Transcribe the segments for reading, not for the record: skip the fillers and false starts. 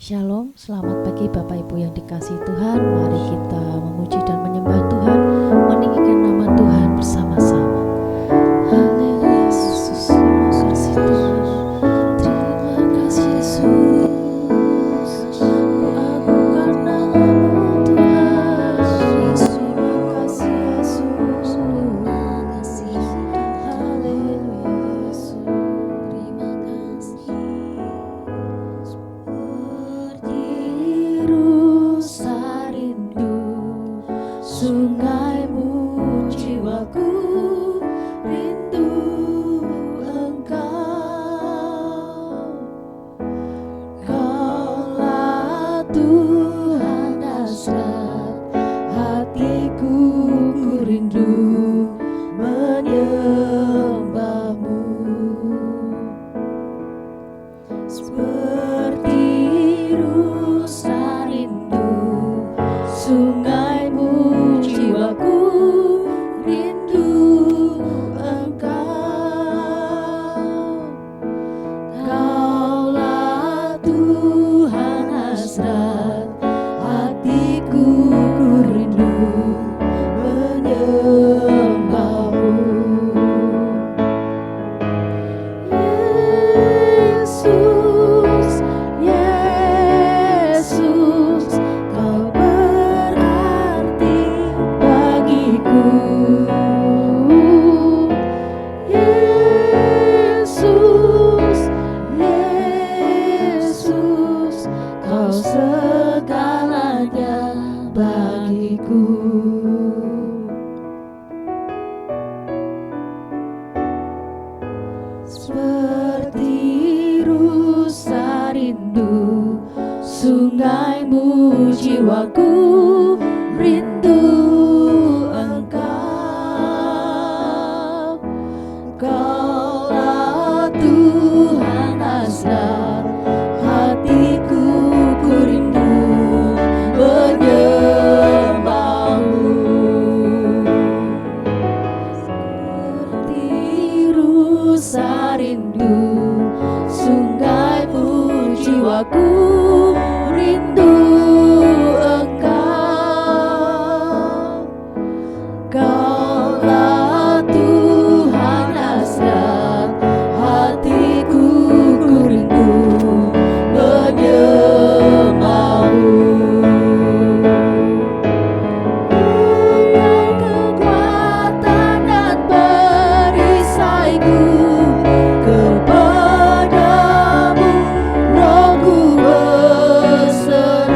Shalom, selamat pagi Bapak Ibu yang dikasihi Tuhan. Mari kita memuji dan menyembah Tuhan, meninggikan nama Tuhan bersama-sama. Haleluya Yesus, terima kasih Tuhan. Terima kasih Yesus. Ku agungkan namamu Tuhan. Terima kasih Yesus. Terima kasih Haleluya Yesus. Terima kasih. Rasa rindu sungaimu jiwaku rindu engkau. Kaulah Tuhan hasrat hatiku, ku rindu menyembahmu. Seperti rusa rindu sungaimu jiwaku rindu engkau. Kaulah Tuhan hasrat hatiku, ku rindu menyembahmu. Yesus, Yesus, Kau berarti bagiku. Yesus, Yesus, Kau segalanya bagiku. Seperti rusa rindu sungaimu jiwaku rindu engkau. Kaulah Tuhan hasrat hatiku, ku rindu menyembahmu. Seperti rusa rindu sungaimu jiwaku rindu engkau. Kaulah Tuhan hasrat hatiku, ku rindu menyembahmu. Engkau kekuatan dan perisaiku, kepadamu rohku berserah.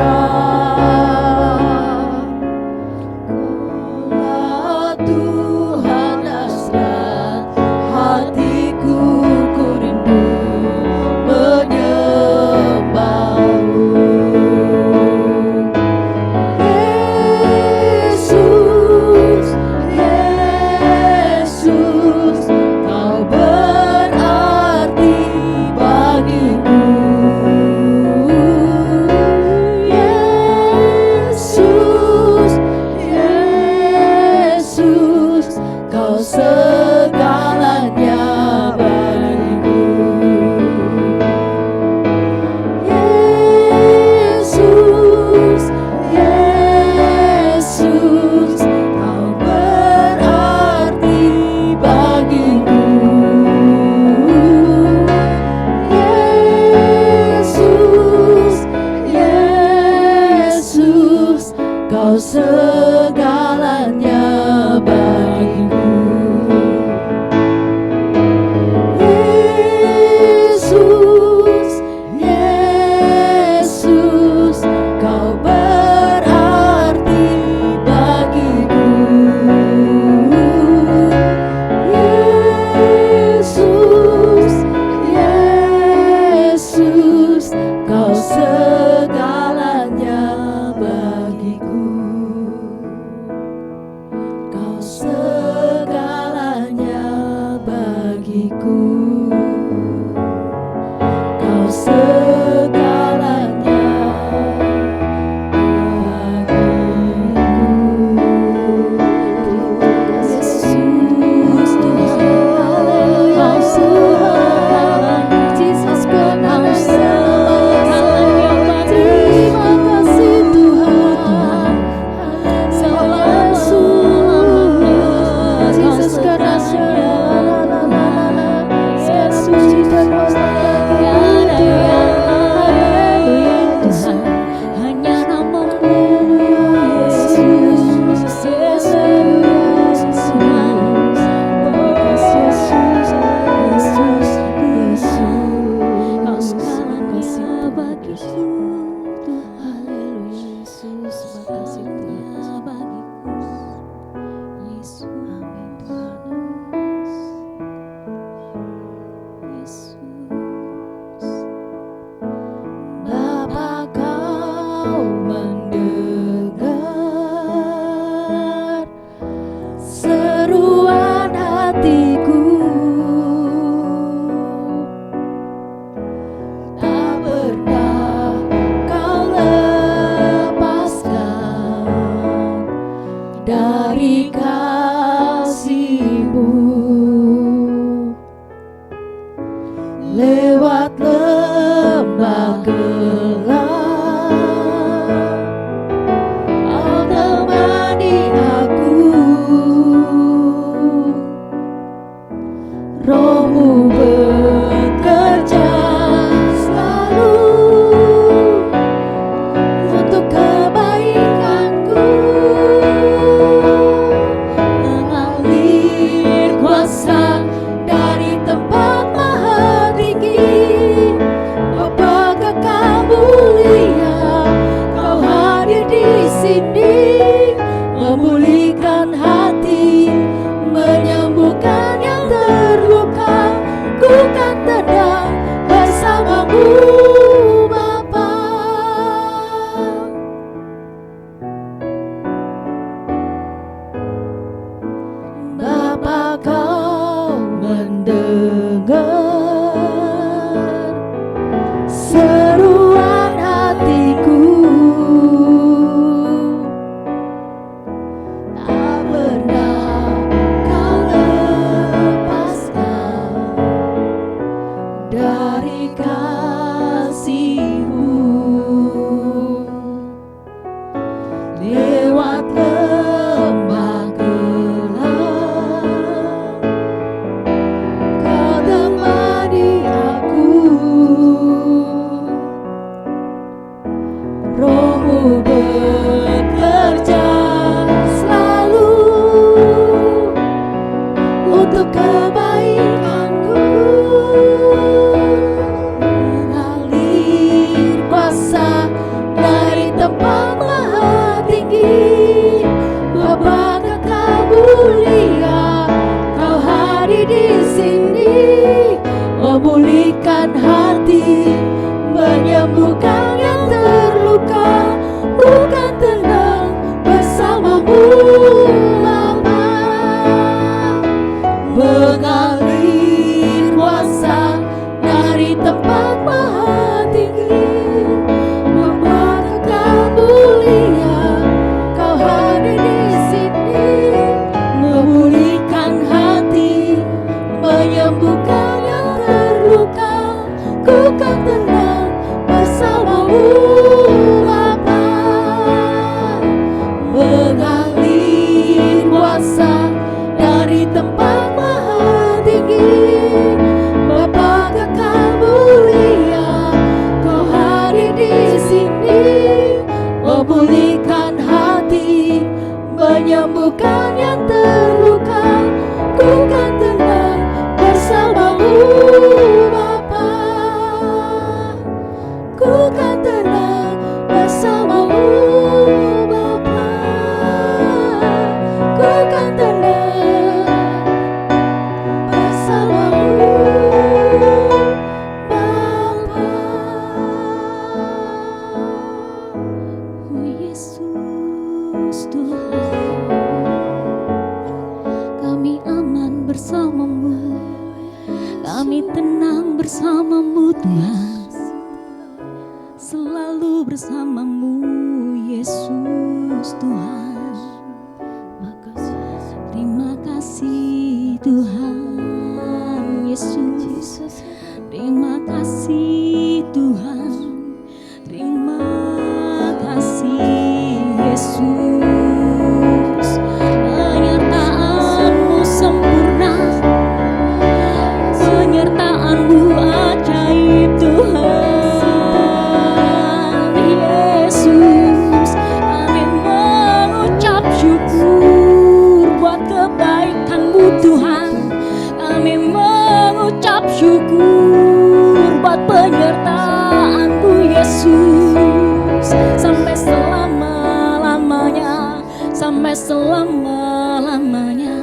selama-lamanya.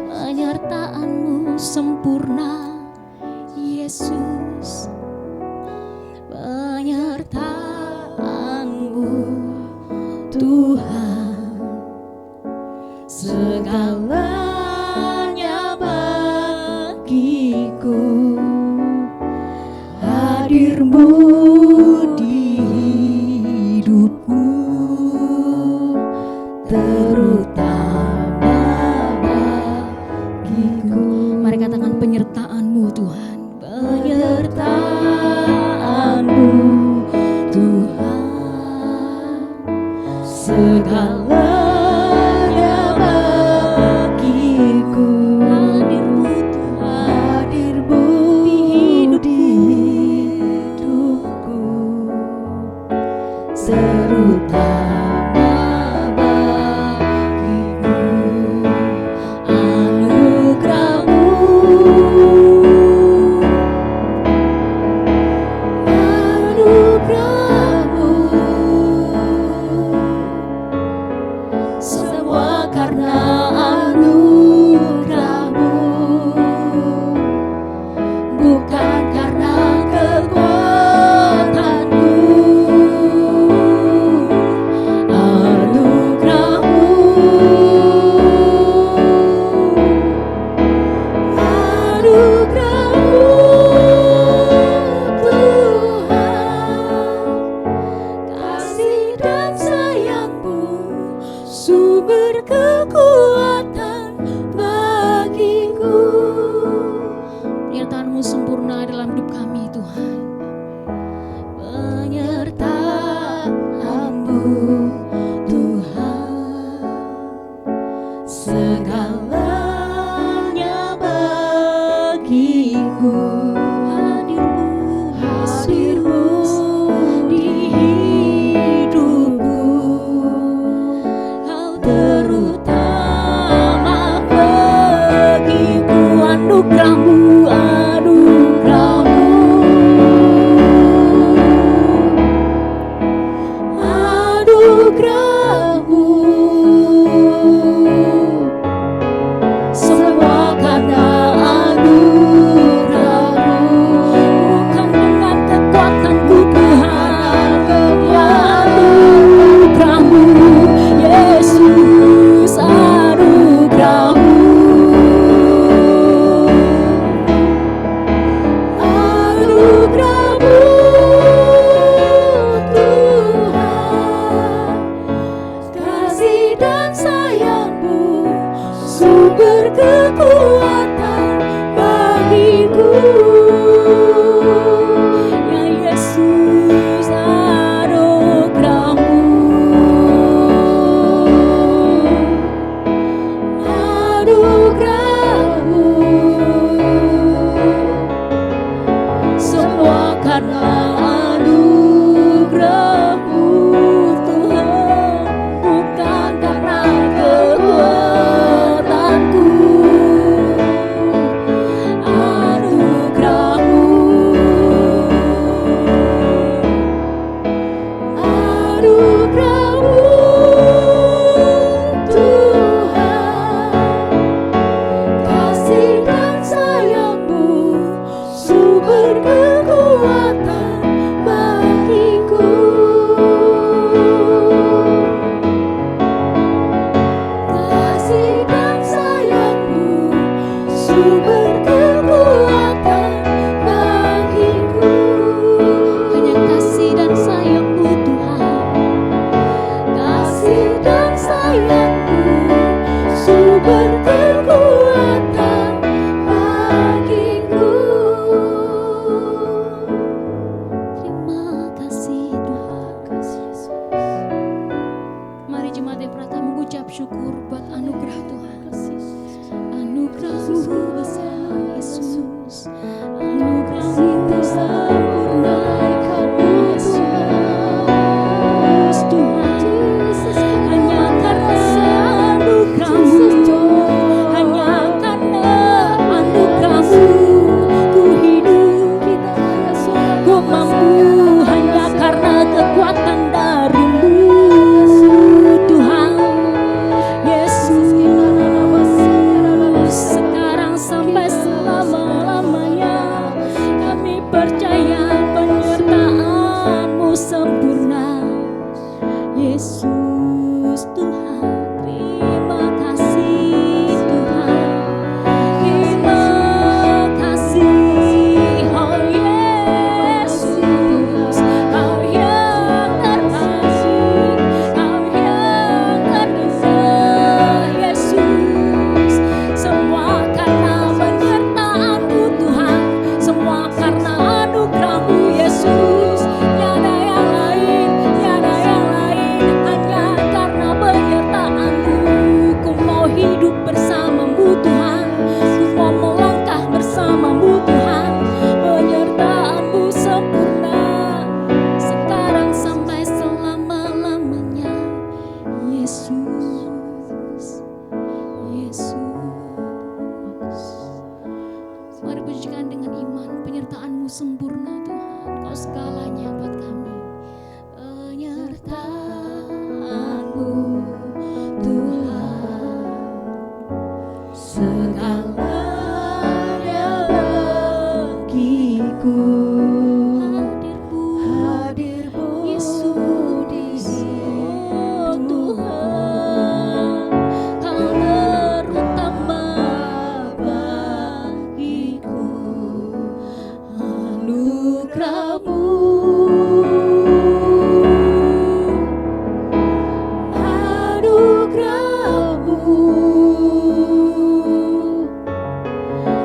Penyertaan-Mu sempurna, Yesus. Penyertaan-Mu, Tuhan, segalanya bagiku. Hadir-Mu di hidupku, terutama bagiku. Mari katakan penyertaan-Mu Tuhan. Penyertaan-Mu Tuhan, segalanya bagiku. Hadir-Mu Tuhan, hadir-Mu di hidupku, terutama bagiku. Anugerah-Mu, anugerah-Mu, semua karena anugerah-Mu, bukan karena kekuatanku.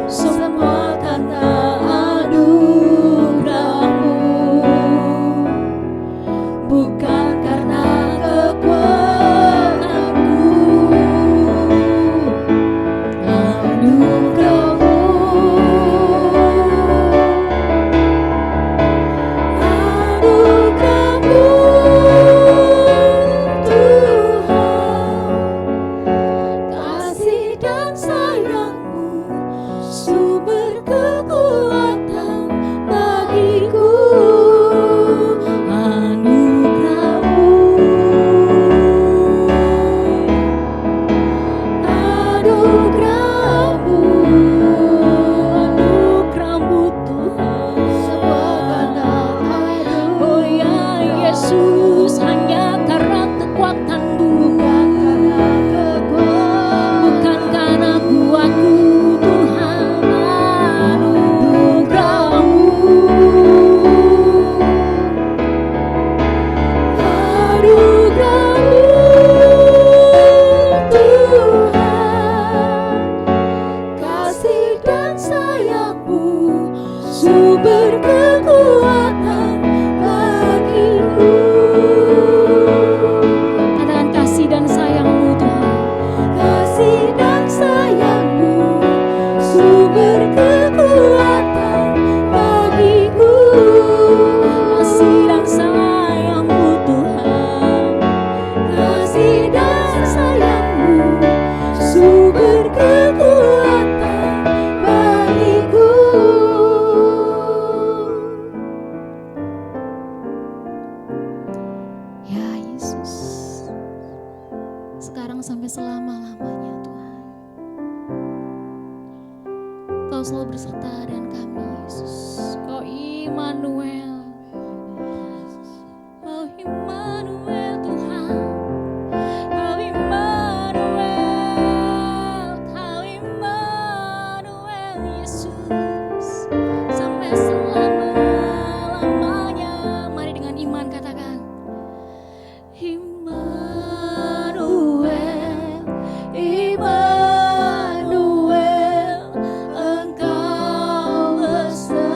semua karena anugerah-Mu, bukan karena kekuatanku. Anugerah-Mu, anugerah-Mu Tuhan, kasih dan sayang-Mu sumber kekuatan bagiku. Anugerah-Mu, anugerah-Mu, anugerah-Mu Tuhan, semua karena anugerah. Oh ya Yesus, hanya karena kekuatan-Mu, bukan karena kuatku Tuhan. Anugerah-Mu, anugerah-Mu Tuhan, kasih dan sayang-Mu sumber kekuatan bagiku. Katakan kasih dan sayang-Mu Tuhan, kasih dan sayang-Mu sumber kekuatan bagiku. Kasih dan sayang-Mu Tuhan, kasih dan sayang-Mu sumber kekuatan bagiku. Ya Yesus, sekarang sampai selama-lamanya Tuhan, Kau selalu berserta dengan kami Yesus. Kau Immanuel, Kau Immanuel Tuhan, Kau Immanuel, Kau Immanuel Yesus, sampai selama-lamanya. Mari dengan iman katakan Immanuel, Immanuel, Engkau besertaku.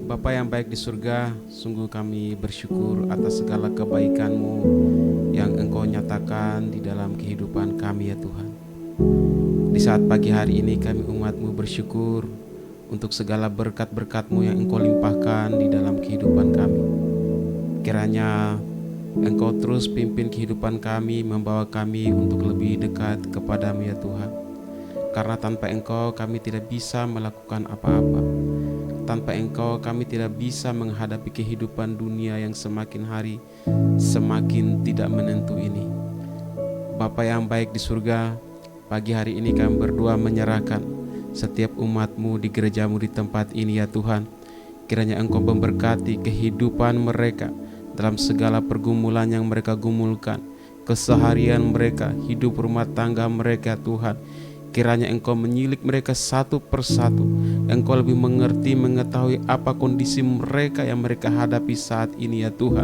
Bapa yang baik di surga, sungguh kami bersyukur atas segala kebaikan-Mu yang Engkau nyatakan di dalam kehidupan kami ya Tuhan. Di saat pagi hari ini kami umat-Mu bersyukur untuk segala berkat-berkat-Mu yang Engkau limpahkan di dalam kehidupan kami. Kiranya Engkau terus pimpin kehidupan kami, membawa kami untuk lebih dekat kepada-Mu ya Tuhan. Karena tanpa Engkau kami tidak bisa melakukan apa-apa. Tanpa Engkau kami tidak bisa menghadapi kehidupan dunia yang semakin hari semakin tidak menentu ini. Bapa yang baik di surga, pagi hari ini kami berdua menyerahkan setiap umat-Mu di gereja-Mu di tempat ini ya Tuhan. Kiranya Engkau memberkati kehidupan mereka dalam segala pergumulan yang mereka gumulkan, keseharian mereka, hidup rumah tangga mereka Tuhan. Kiranya Engkau menyilik mereka satu persatu. Engkau lebih mengerti, mengetahui apa kondisi mereka yang mereka hadapi saat ini ya Tuhan.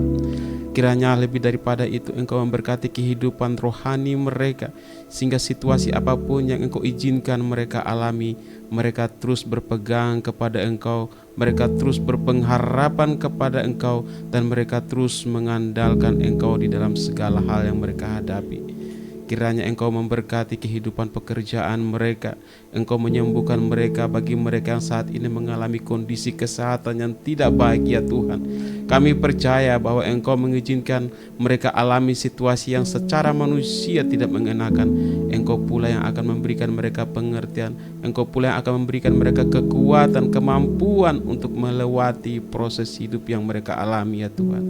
Kiranya lebih daripada itu Engkau memberkati kehidupan rohani mereka, sehingga situasi apapun yang Engkau izinkan mereka alami, mereka terus berpegang kepada Engkau, mereka terus berpengharapan kepada Engkau, dan mereka terus mengandalkan Engkau di dalam segala hal yang mereka hadapi. Kiranya Engkau memberkati kehidupan pekerjaan mereka. Engkau menyembuhkan mereka bagi mereka yang saat ini mengalami kondisi kesehatan yang tidak baik ya Tuhan. Kami percaya bahwa Engkau mengizinkan mereka alami situasi yang secara manusia tidak mengenakan. Engkau pula yang akan memberikan mereka pengertian. Engkau pula yang akan memberikan mereka kekuatan, kemampuan untuk melewati proses hidup yang mereka alami ya Tuhan.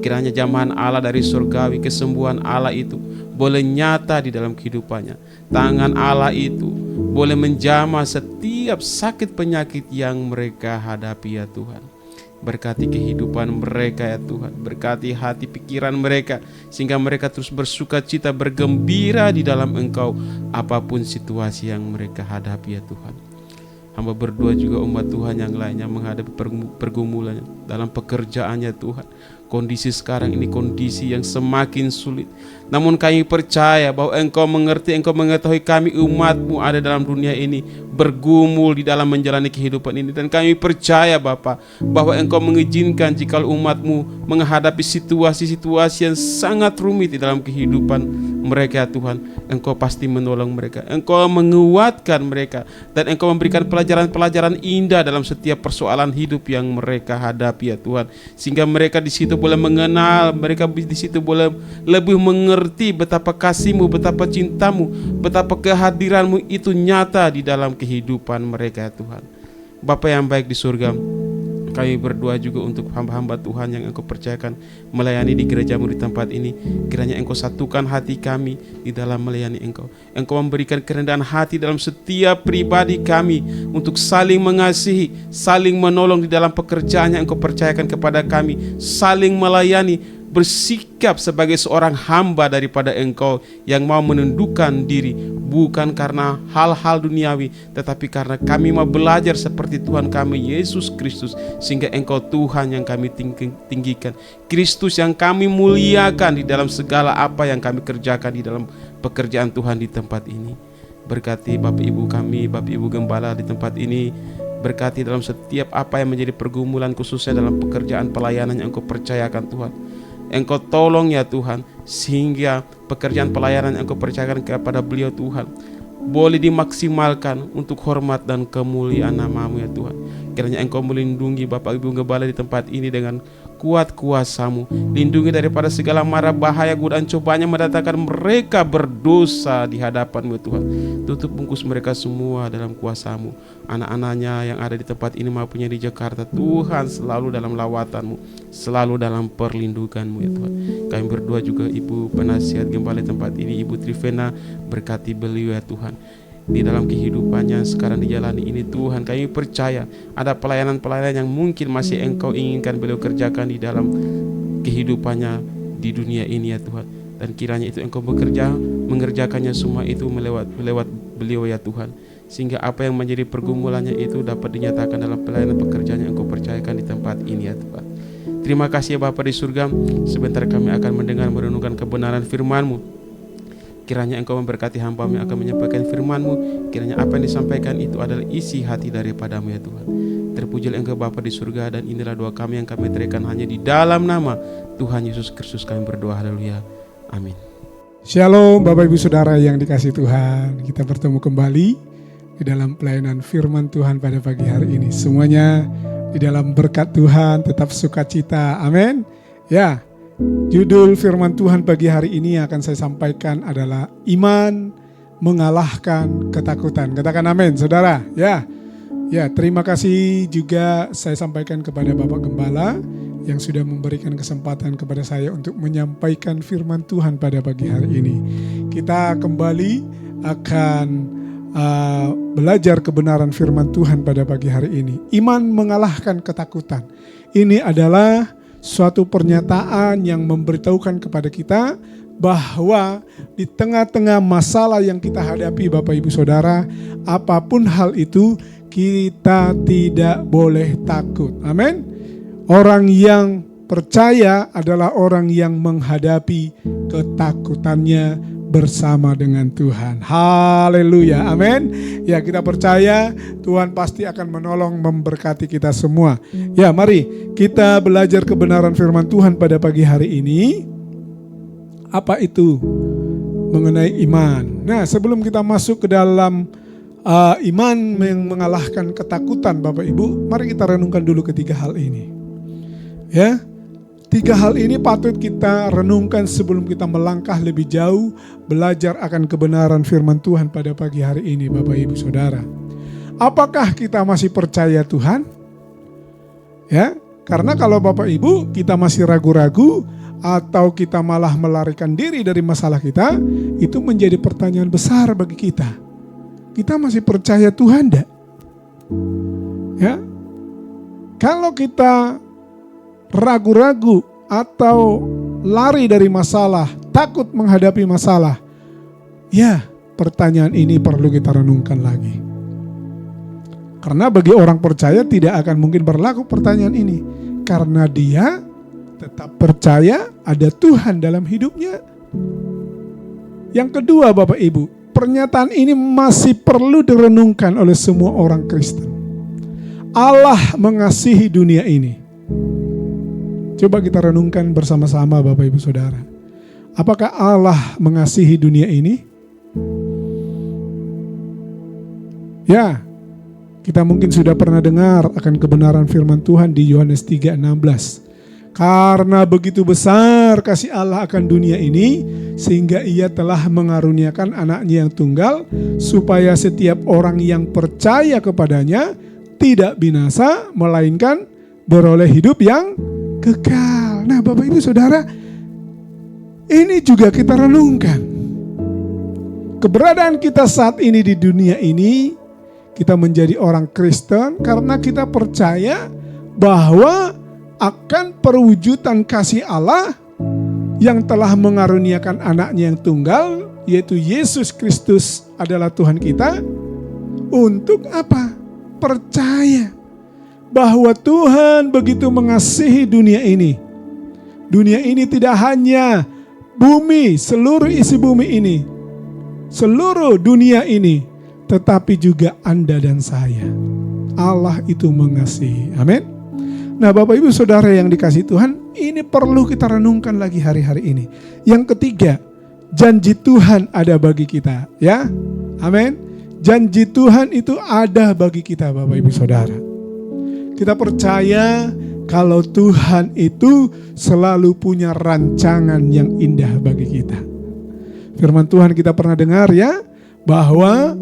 Kiranya jamahan Allah dari surgawi, kesembuhan Allah itu boleh nyata di dalam kehidupannya. Tangan Allah itu boleh menjamah setiap sakit penyakit yang mereka hadapi ya Tuhan. Berkati kehidupan mereka ya Tuhan. Berkati hati pikiran mereka, sehingga mereka terus bersuka cita, bergembira di dalam Engkau apapun situasi yang mereka hadapi ya Tuhan. Hamba berdoa juga umat Tuhan yang lainnya menghadapi pergumulannya dalam pekerjaannya Tuhan. Kondisi sekarang ini kondisi yang semakin sulit. Namun kami percaya bahwa Engkau mengerti, Engkau mengetahui kami umat-Mu ada dalam dunia ini, bergumul di dalam menjalani kehidupan ini. Dan kami percaya Bapa, bahwa Engkau mengizinkan jika umat-Mu menghadapi situasi-situasi yang sangat rumit di dalam kehidupan mereka Tuhan. Engkau pasti menolong mereka, Engkau menguatkan mereka, dan Engkau memberikan pelajaran-pelajaran indah dalam setiap persoalan hidup yang mereka hadapi ya Tuhan. Sehingga mereka di situ boleh mengenal, mereka di situ boleh lebih mengerti betapa kasih-Mu, betapa cinta-Mu, betapa kehadiran-Mu itu nyata di dalam kehidupan mereka ya Tuhan. Bapa yang baik di surga, kami berdoa juga untuk hamba-hamba Tuhan yang Engkau percayakan melayani di gereja-Mu di tempat ini. Kiranya Engkau satukan hati kami di dalam melayani Engkau. Engkau memberikan kerendahan hati dalam setiap pribadi kami untuk saling mengasihi, saling menolong di dalam pekerjaan yang Engkau percayakan kepada kami, saling melayani, bersikap sebagai seorang hamba daripada Engkau yang mau menundukkan diri, bukan karena hal-hal duniawi, tetapi karena kami mau belajar seperti Tuhan kami Yesus Kristus, sehingga Engkau Tuhan yang kami tinggikan, Kristus yang kami muliakan di dalam segala apa yang kami kerjakan di dalam pekerjaan Tuhan di tempat ini. Berkati Bapak Ibu kami, Bapak Ibu Gembala di tempat ini. Berkati dalam setiap apa yang menjadi pergumulan, khususnya dalam pekerjaan pelayanan yang Engkau percayakan Tuhan. Engkau tolong ya Tuhan, sehingga pekerjaan pelayanan yang Engkau percayakan kepada beliau Tuhan boleh dimaksimalkan untuk hormat dan kemuliaan nama-Mu ya Tuhan. Kiranya Engkau melindungi Bapak Ibu Gembala di tempat ini dengan kuat kuasa-Mu. Lindungi daripada segala mara bahaya, godaan cobaan yang mendatangkan mereka berdosa di hadapan-Mu ya Tuhan. Tutup bungkus mereka semua dalam kuasa-Mu. Anak-anaknya yang ada di tempat ini maupun yang di Jakarta, Tuhan selalu dalam lawatan-Mu, selalu dalam perlindungan-Mu ya Tuhan. Kami berdoa juga Ibu penasihat Gembala di tempat ini, Ibu Trivena, berkati beliau ya Tuhan. Di dalam kehidupannya sekarang dijalani ini Tuhan, kami percaya ada pelayanan-pelayanan yang mungkin masih Engkau inginkan beliau kerjakan di dalam kehidupannya di dunia ini ya Tuhan. Dan kiranya itu Engkau mengerjakannya semua itu melewat beliau ya Tuhan, sehingga apa yang menjadi pergumulannya itu dapat dinyatakan dalam pelayanan pekerjaan yang Engkau percayakan di tempat ini ya Tuhan. Terima kasih ya Bapa di surga. Sebentar kami akan mendengar merenungkan kebenaran firman-Mu. Kiranya Engkau memberkati hamba-Mu yang akan menyampaikan firman-Mu. Kiranya apa yang disampaikan itu adalah isi hati daripada-Mu ya Tuhan. Terpuji terpujilah Engkau Bapa di surga, dan inilah doa kami yang kami teriakan hanya di dalam nama Tuhan Yesus Kristus kami berdoa, haleluya, amin. Shalom Bapak Ibu Saudara yang dikasihi Tuhan. Kita bertemu kembali di dalam pelayanan firman Tuhan pada pagi hari ini. Semuanya di dalam berkat Tuhan, tetap sukacita, amin. Ya, judul firman Tuhan pagi hari ini yang akan saya sampaikan adalah iman mengalahkan ketakutan. Katakan amin, saudara. Ya, terima kasih juga saya sampaikan kepada Bapak Gembala yang sudah memberikan kesempatan kepada saya untuk menyampaikan firman Tuhan pada pagi hari ini. Kita kembali akan belajar kebenaran firman Tuhan pada pagi hari ini. Iman mengalahkan ketakutan. Ini adalah suatu pernyataan yang memberitahukan kepada kita bahwa di tengah-tengah masalah yang kita hadapi Bapak Ibu Saudara, apapun hal itu kita tidak boleh takut. Amin. Orang yang percaya adalah orang yang menghadapi ketakutannya bersama dengan Tuhan. Haleluya, amin. Ya, kita percaya Tuhan pasti akan menolong, memberkati kita semua. Ya, mari kita belajar kebenaran firman Tuhan pada pagi hari ini. Apa itu mengenai iman? Nah, sebelum kita masuk ke dalam iman yang mengalahkan ketakutan Bapak Ibu, mari kita renungkan dulu ketiga hal ini. Ya, tiga hal ini patut kita renungkan sebelum kita melangkah lebih jauh belajar akan kebenaran firman Tuhan pada pagi hari ini Bapak Ibu Saudara. Apakah kita masih percaya Tuhan? Ya, karena kalau Bapak Ibu kita masih ragu-ragu atau kita malah melarikan diri dari masalah kita, itu menjadi pertanyaan besar bagi kita. Kita masih percaya Tuhan enggak? Ya. Kalau kita ragu-ragu atau lari dari masalah, takut menghadapi masalah, ya, pertanyaan ini perlu kita renungkan lagi. Karena bagi orang percaya tidak akan mungkin berlaku pertanyaan ini, karena dia tetap percaya ada Tuhan dalam hidupnya. Yang kedua Bapak Ibu, pernyataan ini masih perlu direnungkan oleh semua orang Kristen. Allah mengasihi dunia ini. Coba kita renungkan bersama-sama Bapak Ibu Saudara. Apakah Allah mengasihi dunia ini? Ya, kita mungkin sudah pernah dengar akan kebenaran firman Tuhan di Yohanes 3:16. Karena begitu besar kasih Allah akan dunia ini, sehingga ia telah mengaruniakan anaknya yang tunggal, supaya setiap orang yang percaya kepadanya tidak binasa, melainkan beroleh hidup yang kekal. Nah Bapak Ibu Saudara, ini juga kita renungkan. Keberadaan kita saat ini di dunia ini, kita menjadi orang Kristen karena kita percaya bahwa akan perwujudan kasih Allah yang telah mengaruniakan anaknya yang tunggal, yaitu Yesus Kristus adalah Tuhan kita. Untuk apa? Percaya bahwa Tuhan begitu mengasihi dunia ini. Dunia ini tidak hanya bumi, seluruh isi bumi ini, seluruh dunia ini, tetapi juga Anda dan saya. Allah itu mengasihi. Amin. Nah Bapak Ibu Saudara yang dikasihi Tuhan, ini perlu kita renungkan lagi hari-hari ini. Yang ketiga, janji Tuhan ada bagi kita, ya. Amin. Janji Tuhan itu ada bagi kita Bapak Ibu Saudara. Kita percaya kalau Tuhan itu selalu punya rancangan yang indah bagi kita. Firman Tuhan kita pernah dengar ya, bahwa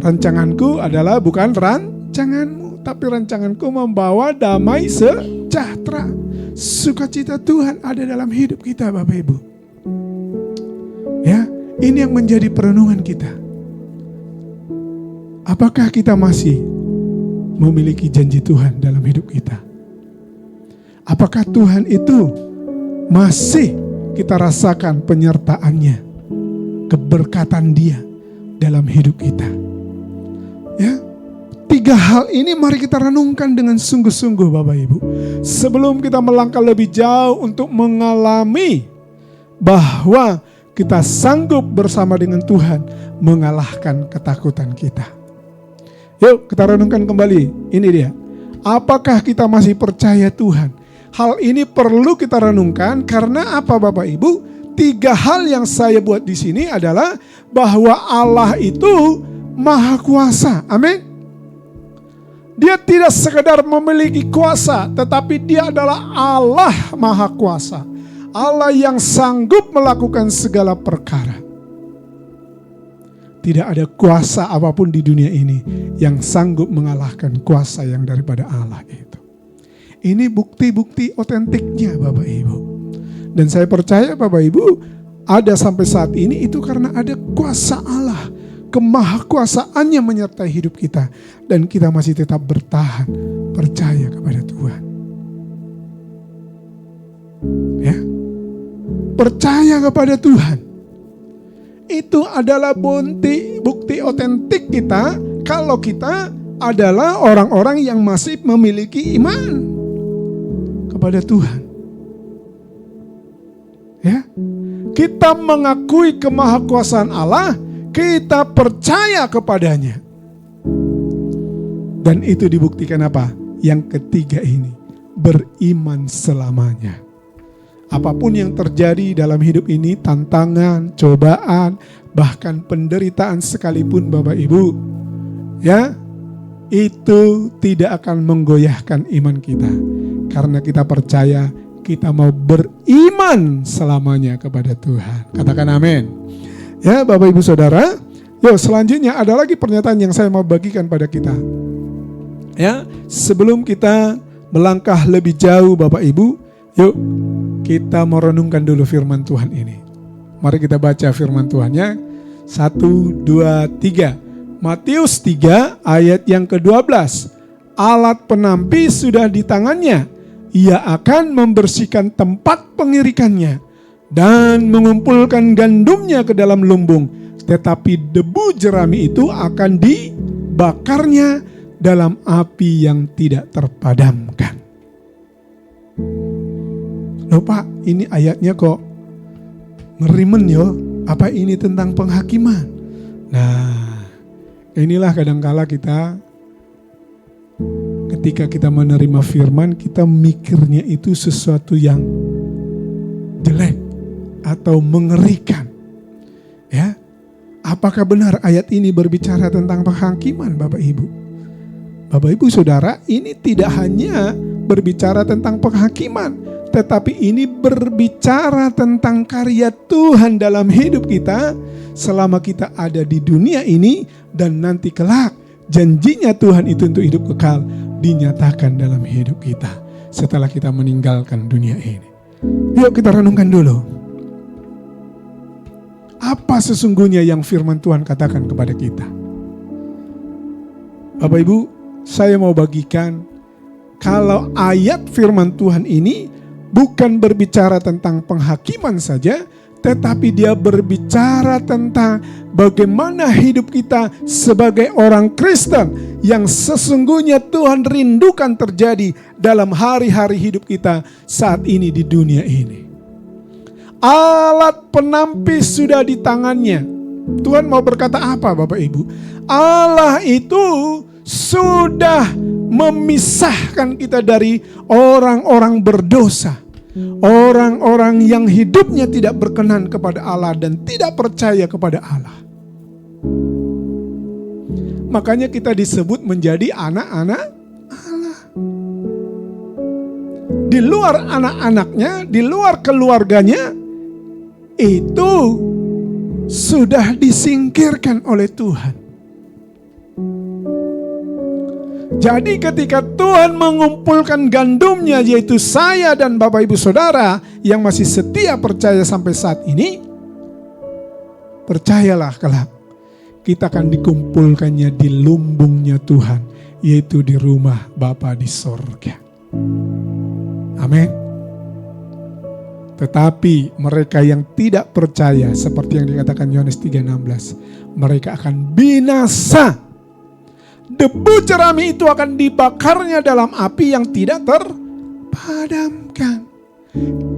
rancanganku adalah bukan rancanganmu, tapi rancanganku membawa damai sejahtera. Sukacita Tuhan ada dalam hidup kita Bapak Ibu. Ya, ini yang menjadi perenungan kita. Apakah kita masih memiliki janji Tuhan dalam hidup kita? Apakah Tuhan itu masih kita rasakan penyertaannya, keberkatan Dia dalam hidup kita? Ya, tiga hal ini mari kita renungkan dengan sungguh-sungguh Bapak Ibu. Sebelum kita melangkah lebih jauh untuk mengalami bahwa kita sanggup bersama dengan Tuhan mengalahkan ketakutan kita. Yuk kita renungkan kembali. Ini dia. Apakah kita masih percaya Tuhan? Hal ini perlu kita renungkan karena apa Bapak Ibu? 3 hal yang saya buat di sini adalah bahwa Allah itu Maha Kuasa. Amin. Dia tidak sekedar memiliki kuasa, tetapi dia adalah Allah Maha Kuasa. Allah yang sanggup melakukan segala perkara. Tidak ada kuasa apapun di dunia ini yang sanggup mengalahkan kuasa yang daripada Allah itu. Ini bukti-bukti otentiknya Bapak Ibu. Dan saya percaya Bapak Ibu, ada sampai saat ini itu karena ada kuasa Allah. Kemahakuasaannya menyertai hidup kita. Dan kita masih tetap bertahan, percaya kepada Tuhan. Ya, percaya kepada Tuhan. Itu adalah bukti otentik kita kalau kita adalah orang-orang yang masih memiliki iman kepada Tuhan. Ya, kita mengakui kemahakuasaan Allah, kita percaya kepadanya. Dan itu dibuktikan apa? Yang ketiga ini, beriman selamanya. Apapun yang terjadi dalam hidup ini, tantangan, cobaan, bahkan penderitaan sekalipun Bapak Ibu, ya, itu tidak akan menggoyahkan iman kita. Karena kita percaya kita mau beriman selamanya kepada Tuhan. Katakan amin. Ya Bapak Ibu Saudara, yuk selanjutnya ada lagi pernyataan yang saya mau bagikan pada kita. Ya, sebelum kita melangkah lebih jauh Bapak Ibu, yuk kita merenungkan dulu firman Tuhan ini. Mari kita baca firman Tuhannya. 1, 2, 3. Matius 3 ayat yang ke-12. Alat penampi sudah di tangannya. Ia akan membersihkan tempat pengirikannya dan mengumpulkan gandumnya ke dalam lumbung. Tetapi debu jerami itu akan dibakarnya dalam api yang tidak terpadamkan. Loh Pak, ini ayatnya kok ngerimen yo. Apa ini tentang penghakiman? Nah, inilah kadangkala kita ketika kita menerima firman, kita mikirnya itu sesuatu yang jelek atau mengerikan. Ya, apakah benar ayat ini berbicara tentang penghakiman Bapak Ibu? Bapak Ibu Saudara, ini tidak hanya berbicara tentang penghakiman, tetapi ini berbicara tentang karya Tuhan dalam hidup kita selama kita ada di dunia ini, dan nanti kelak janjinya Tuhan itu untuk hidup kekal dinyatakan dalam hidup kita setelah kita meninggalkan dunia ini. Yuk kita renungkan dulu. Apa sesungguhnya yang firman Tuhan katakan kepada kita? Bapak Ibu, saya mau bagikan kalau ayat firman Tuhan ini bukan berbicara tentang penghakiman saja, tetapi dia berbicara tentang bagaimana hidup kita sebagai orang Kristen yang sesungguhnya Tuhan rindukan terjadi dalam hari-hari hidup kita saat ini di dunia ini. Alat penampis sudah di tangannya. Tuhan mau berkata apa Bapak Ibu? Allah itu sudah memisahkan kita dari orang-orang berdosa. Orang-orang yang hidupnya tidak berkenan kepada Allah dan tidak percaya kepada Allah. Makanya kita disebut menjadi anak-anak Allah. Di luar anak-anaknya, di luar keluarganya, itu sudah disingkirkan oleh Tuhan. Jadi ketika Tuhan mengumpulkan gandumnya, yaitu saya dan Bapak Ibu Saudara yang masih setia percaya sampai saat ini, percayalah kelak kita akan dikumpulkannya di lumbungnya Tuhan, yaitu di rumah Bapa di sorga. Amin. Tetapi mereka yang tidak percaya, seperti yang dikatakan Yohanes 3:16, mereka akan binasa. Debu jerami itu akan dibakarnya dalam api yang tidak terpadamkan.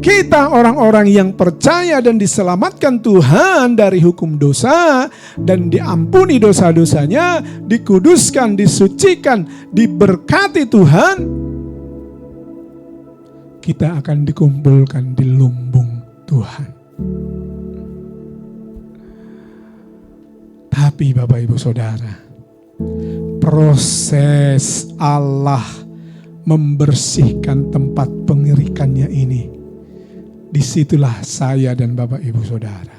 Kita orang-orang yang percaya dan diselamatkan Tuhan dari hukum dosa dan diampuni dosa-dosanya, dikuduskan, disucikan, diberkati Tuhan, kita akan dikumpulkan di lumbung Tuhan. Tapi Bapak Ibu Saudara, proses Allah membersihkan tempat pengirikannya ini, disitulah saya dan Bapak Ibu Saudara.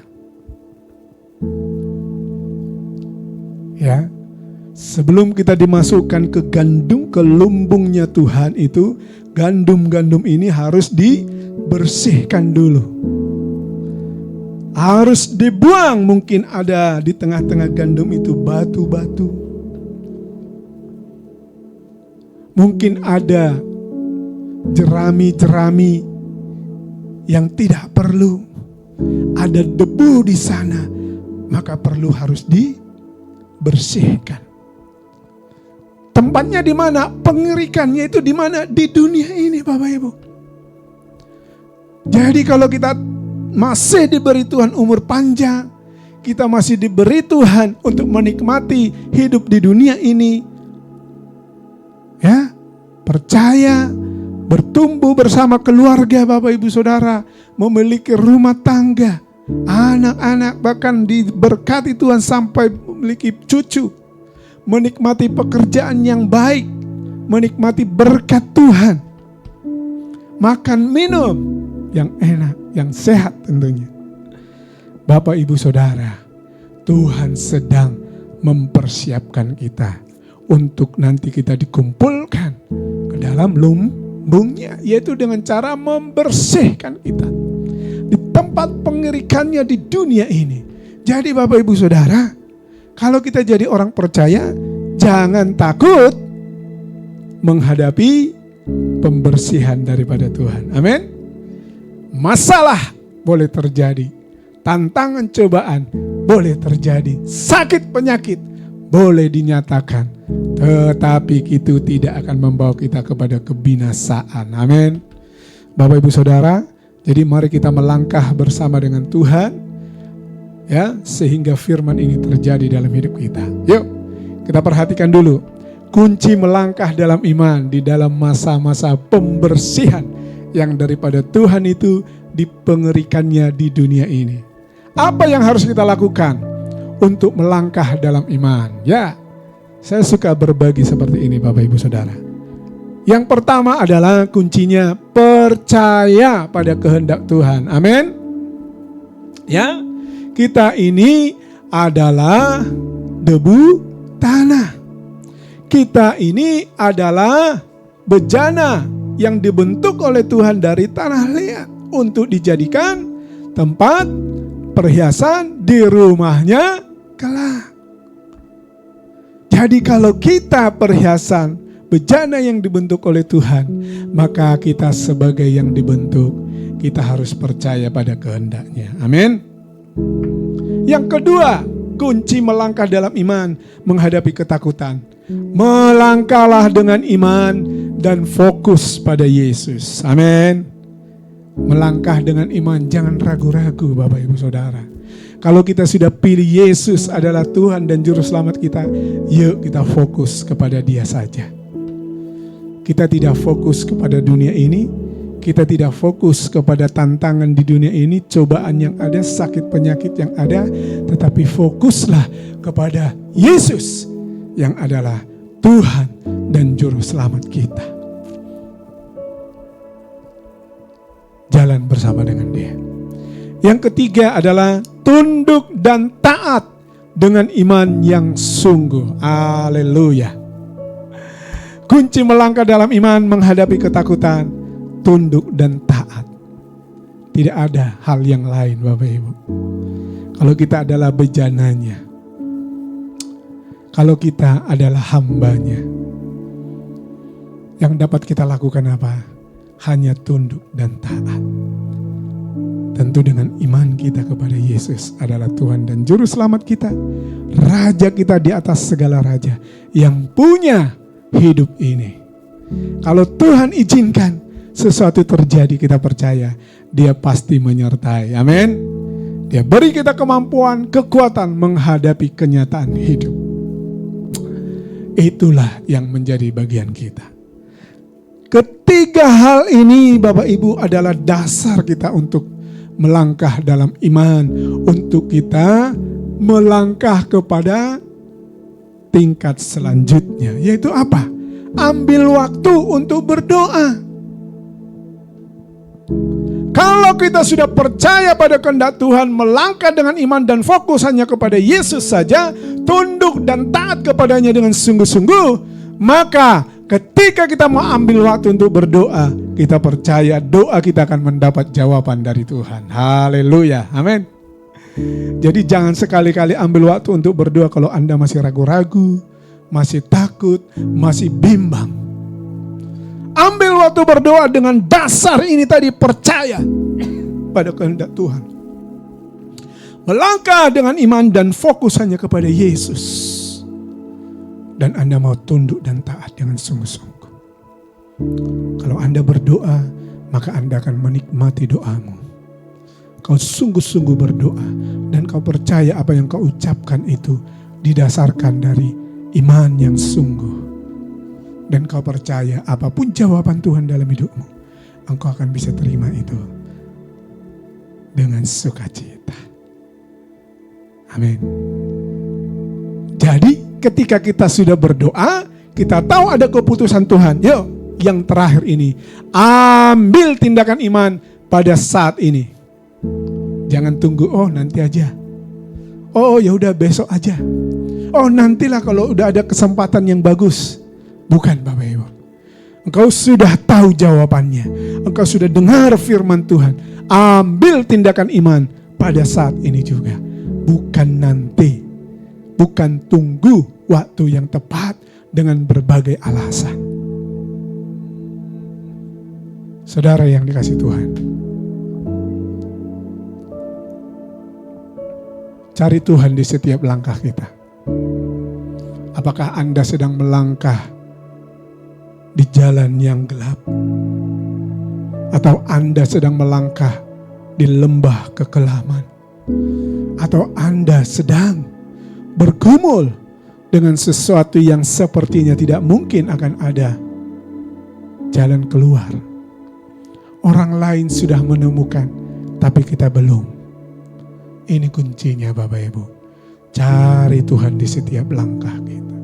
Ya, sebelum kita dimasukkan ke lumbungnya Tuhan itu, gandum-gandum ini harus dibersihkan dulu. Harus dibuang, mungkin ada di tengah-tengah gandum itu batu-batu. Mungkin ada jerami-jerami yang tidak perlu. Ada debu di sana, maka perlu harus dibersihkan. Tempatnya di mana? Pengirikannya itu di mana? Di dunia ini, Bapak Ibu. Jadi kalau kita masih diberi Tuhan umur panjang, kita masih diberi Tuhan untuk menikmati hidup di dunia ini, ya, percaya, bertumbuh bersama keluarga Bapak Ibu Saudara, memiliki rumah tangga, anak-anak, bahkan diberkati Tuhan sampai memiliki cucu, menikmati pekerjaan yang baik, menikmati berkat Tuhan, makan minum yang enak, yang sehat tentunya. Bapak Ibu Saudara, Tuhan sedang mempersiapkan kita untuk nanti kita dikumpulkan ke dalam lumbungnya, yaitu dengan cara membersihkan kita di tempat pengirikannya di dunia ini. Jadi Bapak Ibu Saudara, kalau kita jadi orang percaya, jangan takut menghadapi pembersihan daripada Tuhan. Amin. Masalah boleh terjadi, tantangan cobaan boleh terjadi, sakit penyakit boleh dinyatakan, tetapi itu tidak akan membawa kita kepada kebinasaan. Amin. Bapak Ibu Saudara, jadi mari kita melangkah bersama dengan Tuhan, ya, sehingga firman ini terjadi dalam hidup kita. Yuk, kita perhatikan dulu kunci melangkah dalam iman di dalam masa-masa pembersihan yang daripada Tuhan itu dipengerikannya di dunia ini. Apa yang harus kita lakukan untuk melangkah dalam iman? Ya, saya suka berbagi seperti ini Bapak Ibu Saudara. Yang pertama adalah kuncinya percaya pada kehendak Tuhan. Amin. Ya, kita ini adalah debu tanah. Kita ini adalah bejana yang dibentuk oleh Tuhan dari tanah liat untuk dijadikan tempat perhiasan di rumahnya kelak. Jadi kalau kita perhiasan, bejana yang dibentuk oleh Tuhan, maka kita sebagai yang dibentuk, kita harus percaya pada kehendaknya. Amin. Yang kedua, kunci melangkah dalam iman menghadapi ketakutan. Melangkahlah dengan iman dan fokus pada Yesus. Amin. Melangkah dengan iman, jangan ragu-ragu Bapak Ibu Saudara. Kalau kita sudah pilih Yesus adalah Tuhan dan Juru Selamat kita, yuk kita fokus kepada Dia saja. Kita tidak fokus kepada dunia ini, kita tidak fokus kepada tantangan di dunia ini, cobaan yang ada, sakit penyakit yang ada, tetapi fokuslah kepada Yesus yang adalah Tuhan dan Juru Selamat kita. Jalan bersama dengan Dia. Yang ketiga adalah tunduk dan taat dengan iman yang sungguh. Haleluya. Kunci melangkah dalam iman menghadapi ketakutan, tunduk dan taat. Tidak ada hal yang lain Bapak Ibu. Kalau kita adalah bejananya, kalau kita adalah hambanya, yang dapat kita lakukan apa? Hanya tunduk dan taat. Tentu dengan iman kita kepada Yesus adalah Tuhan dan Juru Selamat kita, Raja kita di atas segala raja, yang punya hidup ini. Kalau Tuhan izinkan, sesuatu terjadi, kita percaya Dia pasti menyertai. Amin. Dia beri kita kemampuan, kekuatan menghadapi kenyataan hidup. Itulah yang menjadi bagian kita. Ketiga hal ini Bapak Ibu adalah dasar kita untuk melangkah dalam iman, untuk kita melangkah kepada tingkat selanjutnya, yaitu apa? Ambil waktu untuk berdoa. Kalau kita sudah percaya pada kehendak Tuhan, melangkah dengan iman dan fokus hanya kepada Yesus saja, tunduk dan taat kepadanya dengan sungguh-sungguh, maka ketika kita mau ambil waktu untuk berdoa, kita percaya doa kita akan mendapat jawaban dari Tuhan. Haleluya, amin. Jadi jangan sekali-kali ambil waktu untuk berdoa kalau Anda masih ragu-ragu, masih takut, masih bimbang. Ambil waktu berdoa dengan dasar ini tadi, percaya pada kehendak Tuhan. Melangkah dengan iman dan fokus hanya kepada Yesus. Dan Anda mau tunduk dan taat dengan sungguh-sungguh. Kalau Anda berdoa, maka Anda akan menikmati doamu. Kau sungguh-sungguh berdoa dan kau percaya apa yang kau ucapkan itu didasarkan dari iman yang sungguh. Dan kau percaya apapun jawaban Tuhan dalam hidupmu, engkau akan bisa terima itu dengan sukacita. Amin. Jadi ketika kita sudah berdoa, kita tahu ada keputusan Tuhan. Yuk, yang terakhir ini, ambil tindakan iman pada saat ini. Jangan tunggu, oh nanti aja. Oh ya udah besok aja. Oh nantilah kalau udah ada kesempatan yang bagus. Bukan Bapak Ibu. Engkau sudah tahu jawabannya. Engkau sudah dengar firman Tuhan. Ambil tindakan iman pada saat ini juga. Bukan nanti. Bukan tunggu waktu yang tepat dengan berbagai alasan. Saudara yang dikasihi Tuhan, cari Tuhan di setiap langkah kita. Apakah Anda sedang melangkah di jalan yang gelap? Atau Anda sedang melangkah di lembah kekelaman? Atau Anda sedang bergumul dengan sesuatu yang sepertinya tidak mungkin akan ada jalan keluar? Orang lain sudah menemukan, tapi kita belum. Ini kuncinya Bapak Ibu. Cari Tuhan di setiap langkah kita.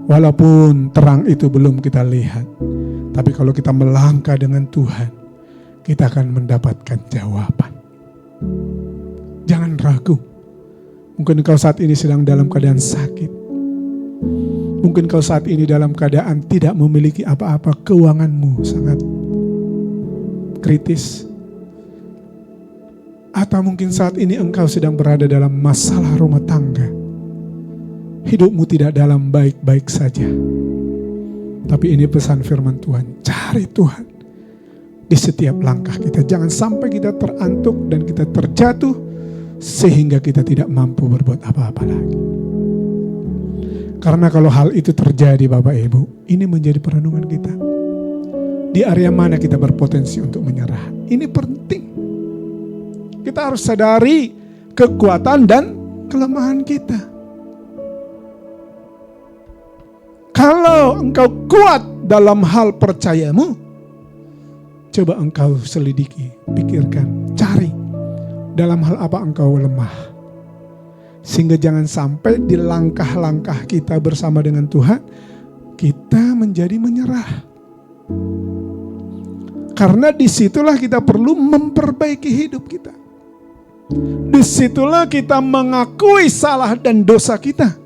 Walaupun terang itu belum kita lihat, tapi kalau kita melangkah dengan Tuhan, kita akan mendapatkan jawaban. Jangan ragu. Mungkin kau saat ini sedang dalam keadaan sakit. Mungkin kau saat ini dalam keadaan tidak memiliki apa-apa, keuanganmu sangat kritis. Atau mungkin saat ini engkau sedang berada dalam masalah rumah tangga. Hidupmu tidak dalam baik-baik saja. Tapi ini pesan firman Tuhan, cari Tuhan di setiap langkah kita. Jangan sampai kita terantuk dan kita terjatuh sehingga kita tidak mampu berbuat apa-apa lagi. Karena kalau hal itu terjadi Bapak Ibu, ini menjadi perenungan kita. Di area mana kita berpotensi untuk menyerah. Ini penting. Kita harus sadari kekuatan dan kelemahan kita. Kalau engkau kuat dalam hal percayamu, coba engkau selidiki, pikirkan, cari dalam hal apa engkau lemah. Sehingga jangan sampai di langkah-langkah kita bersama dengan Tuhan, kita menjadi menyerah. Karena disitulah kita perlu memperbaiki hidup kita. Disitulah kita mengakui salah dan dosa kita.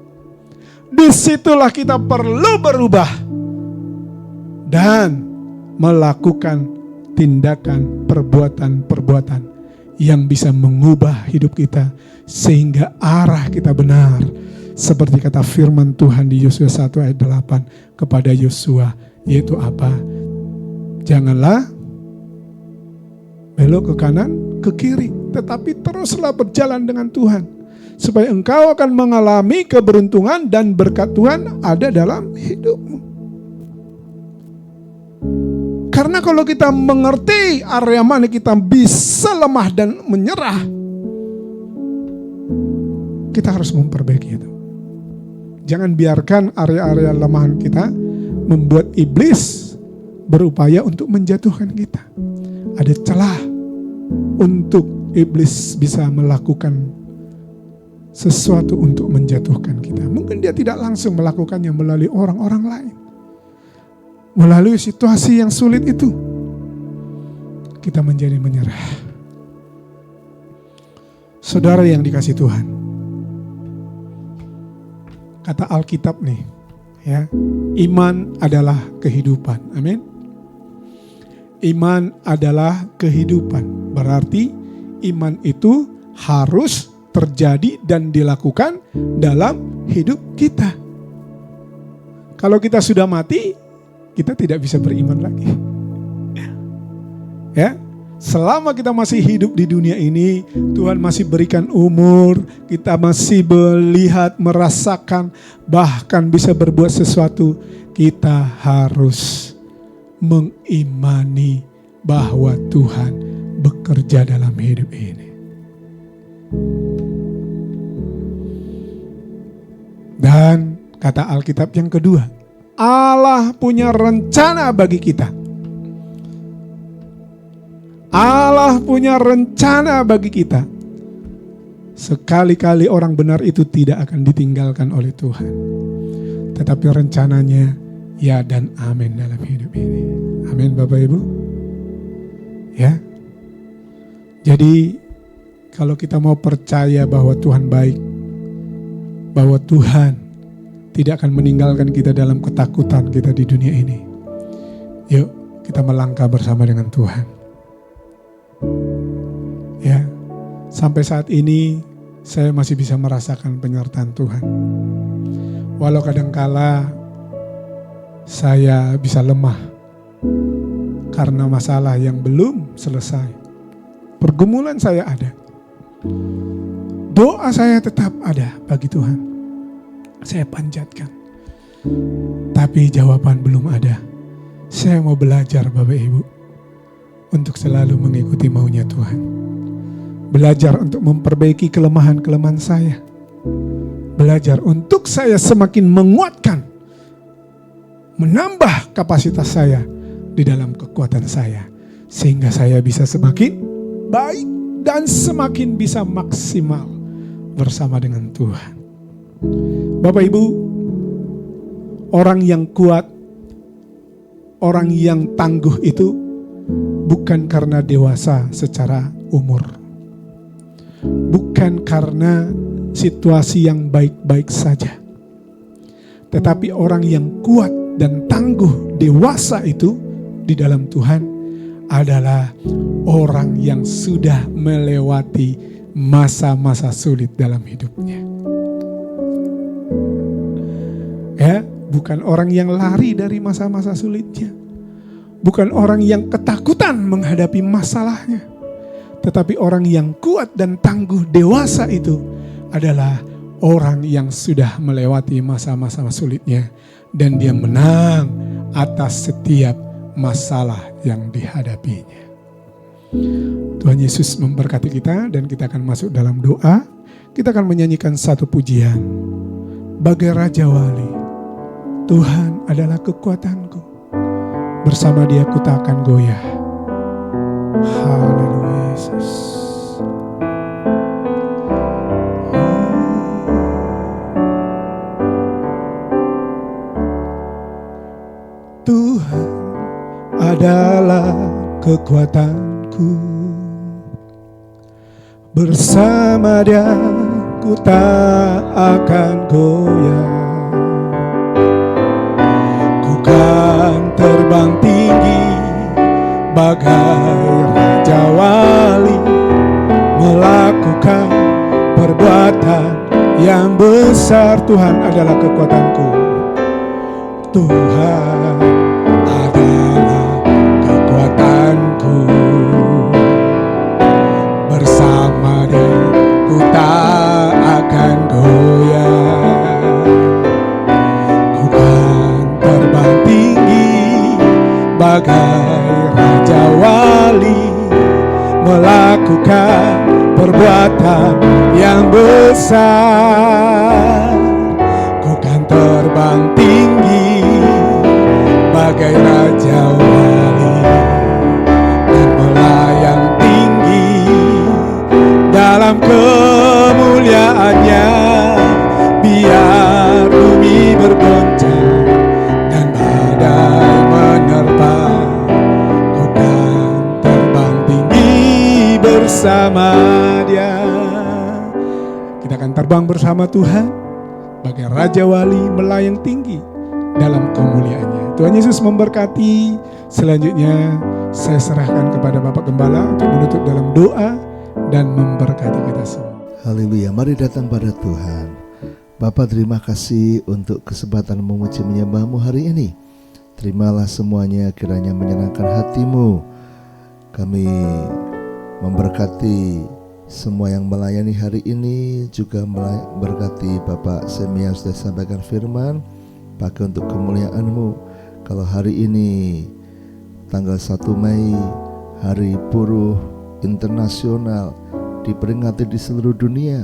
Disitulah kita perlu berubah dan melakukan tindakan perbuatan-perbuatan yang bisa mengubah hidup kita sehingga arah kita benar. Seperti kata firman Tuhan di Yosua 1 ayat 8 kepada Yosua, yaitu apa? Janganlah belok ke kanan, ke kiri, tetapi teruslah berjalan dengan Tuhan. Supaya engkau akan mengalami keberuntungan dan berkat Tuhan ada dalam hidupmu. Karena kalau kita mengerti area mana kita bisa lemah dan menyerah, kita harus memperbaiki itu. Jangan biarkan area-area lemahan kita membuat iblis berupaya untuk menjatuhkan kita. Ada celah untuk iblis bisa melakukan sesuatu untuk menjatuhkan kita. Mungkin dia tidak langsung melakukannya melalui orang-orang lain. Melalui situasi yang sulit itu, kita menjadi menyerah. Saudara yang dikasih Tuhan, kata Alkitab nih, ya, iman adalah kehidupan. Amin. Iman adalah kehidupan. Berarti iman itu harus terjadi dan dilakukan dalam hidup kita. Kalau kita sudah mati, kita tidak bisa beriman lagi. Ya, selama kita masih hidup di dunia ini, Tuhan masih berikan umur, kita masih melihat, merasakan, bahkan bisa berbuat sesuatu, kita harus mengimani bahwa Tuhan bekerja dalam hidup ini. Dan kata Alkitab yang kedua, Allah punya rencana bagi kita. Allah punya rencana bagi kita. Sekali-kali orang benar itu tidak akan ditinggalkan oleh Tuhan. Tetapi rencananya ya dan amin dalam hidup ini. Amin Bapak Ibu. Ya. Jadi kalau kita mau percaya bahwa Tuhan baik, bahwa Tuhan tidak akan meninggalkan kita dalam ketakutan kita di dunia ini, yuk kita melangkah bersama dengan Tuhan. Ya, sampai saat ini saya masih bisa merasakan penyertaan Tuhan. Walau kadangkala saya bisa lemah karena masalah yang belum selesai. Pergumulan saya ada. Doa saya tetap ada bagi Tuhan. Saya panjatkan. Tapi jawaban belum ada. Saya mau belajar Bapak Ibu untuk selalu mengikuti maunya Tuhan. Belajar untuk memperbaiki kelemahan-kelemahan saya. Belajar untuk saya semakin menguatkan, menambah kapasitas saya di dalam kekuatan saya. Sehingga saya bisa semakin baik dan semakin bisa maksimal bersama dengan Tuhan. Bapak Ibu, orang yang kuat, orang yang tangguh itu bukan karena dewasa secara umur. Bukan karena situasi yang baik-baik saja. Tetapi orang yang kuat dan tangguh dewasa itu di dalam Tuhan adalah orang yang sudah melewati masa-masa sulit dalam hidupnya. Ya, bukan orang yang lari dari masa-masa sulitnya. Bukan orang yang ketakutan menghadapi masalahnya. Tetapi orang yang kuat dan tangguh dewasa itu adalah orang yang sudah melewati masa-masa sulitnya. Dan dia menang atas setiap masalah yang dihadapinya. Tuhan Yesus memberkati kita dan kita akan masuk dalam doa. Kita akan menyanyikan satu pujian. Bagai Raja Wali, Tuhan adalah kekuatanku. Bersama Dia ku tak akan goyah. Haleluya Yesus. Tuhan adalah kekuatanku. Bersama Dia ku tak akan goyah. Kan terbang tinggi bagai Raja Wali, melakukan perbuatan yang besar. Tuhan adalah kekuatanku. Tuhan adalah kekuatanku. Bersama Dia ku tak akan goyah. Bagai bagai Raja Wali melakukan perbuatan yang besar. Kau kan terbang tinggi bagai Raja Wali dan melayang tinggi dalam kemuliaannya. Biar bumi bergoncang dan badai menerpa, kau kan terbang tinggi bersama Dia. Kita akan terbang bersama Tuhan bagai Raja Wali melayang tinggi dalam kemuliaannya. Tuhan Yesus memberkati. Selanjutnya saya serahkan kepada Bapak Gembala untuk menutup dalam doa dan memberkati kita semua. Haleluya, mari datang pada Tuhan. Bapa, terima kasih untuk kesempatan memuji menyembah-Mu hari ini. Terimalah semuanya kiranya menyenangkan hati-Mu. Kami memberkati semua yang melayani hari ini, juga memberkati Bapak Semi yang sudah sampaikan firman, pakai untuk kemuliaan-Mu. Kalau hari ini tanggal 1 Mei, Hari Buruh Internasional, diperingati di seluruh dunia,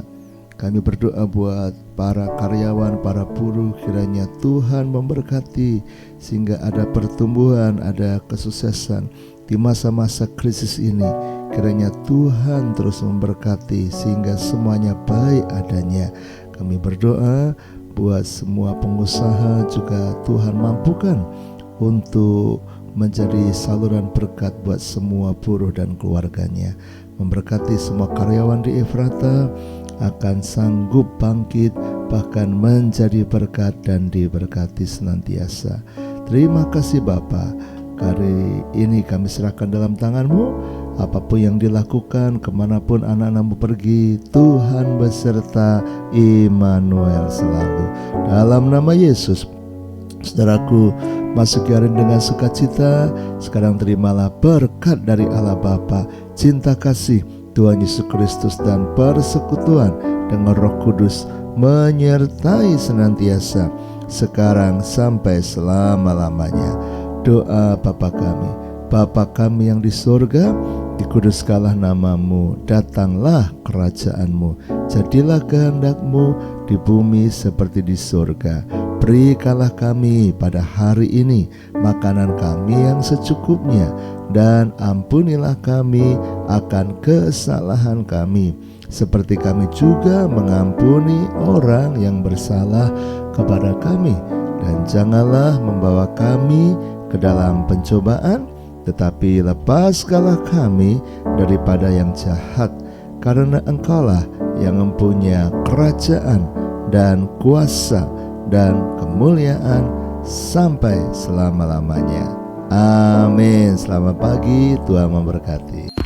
kami berdoa buat para karyawan, para buruh, kiranya Tuhan memberkati sehingga ada pertumbuhan, ada kesuksesan di masa-masa krisis ini. Kiranya Tuhan terus memberkati sehingga semuanya baik adanya. Kami berdoa buat semua pengusaha juga Tuhan mampukan untuk menjadi saluran berkat buat semua buruh dan keluarganya. Memberkati semua karyawan di Efrata akan sanggup bangkit, bahkan menjadi berkat dan diberkati senantiasa. Terima kasih Bapa. Hari ini kami serahkan dalam tangan-Mu. Apapun yang dilakukan, kemanapun anak-anak-Mu pergi, Tuhan beserta Immanuel selalu. Dalam nama Yesus, saudaraku, masuki hari dengan sukacita. Sekarang terimalah berkat dari Allah Bapa, cinta kasih Tuhan Yesus Kristus dan persekutuan dengan Roh Kudus menyertai senantiasa sekarang sampai selama-lamanya. Doa Bapa kami yang di surga, dikuduskanlah nama-Mu, datanglah kerajaan-Mu, jadilah kehendak-Mu di bumi seperti di surga. Berikanlah kami pada hari ini makanan kami yang secukupnya, dan ampunilah kami akan kesalahan kami, seperti kami juga mengampuni orang yang bersalah kepada kami. Dan janganlah membawa kami ke dalam pencobaan, tetapi lepaskanlah kami daripada yang jahat, karena Engkaulah yang mempunyai kerajaan dan kuasa dan kemuliaan sampai selama-lamanya. Amin. Selamat pagi, Tuhan memberkati.